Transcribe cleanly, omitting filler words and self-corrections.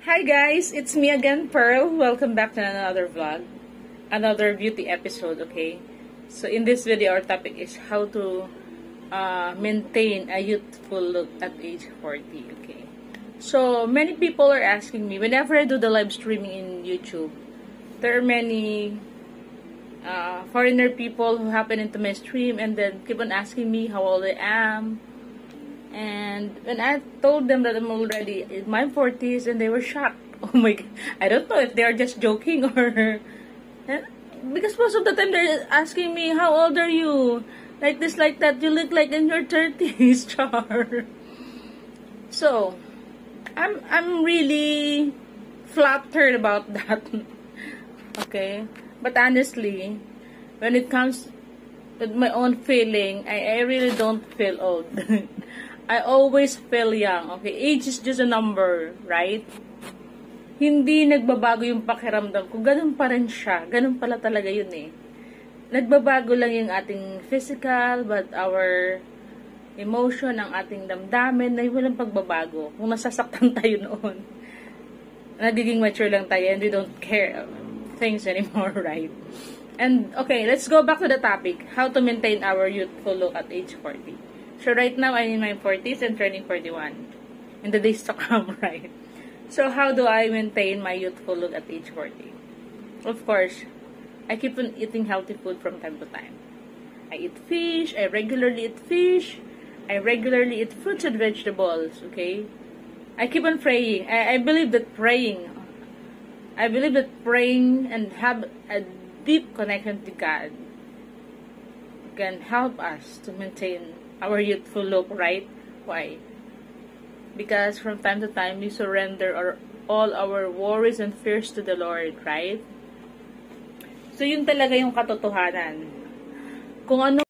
Hi guys, it's me again, Pearl. Welcome back to another vlog, another beauty episode, okay? So in this video, our topic is how to maintain a youthful look at age 40, okay? So many people are asking me, whenever I do the live streaming in YouTube, there are many foreigner people who happen into my stream and then keep on asking me how old I am. And when I told them that I'm already in my 40s, and they were shocked. Oh my god. I don't know if they are just joking or... Because most of the time they're asking me, how old are you? Like this, like that. You look like in your 30s, Char. So, I'm really flattered about that. Okay? But honestly, when it comes with my own feeling, I really don't feel old. I always feel young, okay? Age is just a number, right? Hindi nagbabago yung pakiramdam ko. Ganun pa rin siya. Ganun pala talaga yun eh. Nagbabago lang yung ating physical, but our emotion, ang ating damdamin, na walang pagbabago. Kung nasasaktan tayo noon, nagiging mature lang tayo and we don't care things anymore, right? And, okay, let's go back to the topic. How to maintain our youthful look at age 40. So, right now, I'm in my 40s and turning 41. In the days to come, right? So, how do I maintain my youthful look at age 40? Of course, I keep on eating healthy food from time to time. I eat fish. I regularly eat fish. I regularly eat fruits and vegetables, okay? I keep on praying. I believe that praying and have a deep connection to God can help us to maintain our youthful look, right? Why? Because from time to time, we surrender all our worries and fears to the Lord, right? So, yun talaga yung katotohanan. Kung ano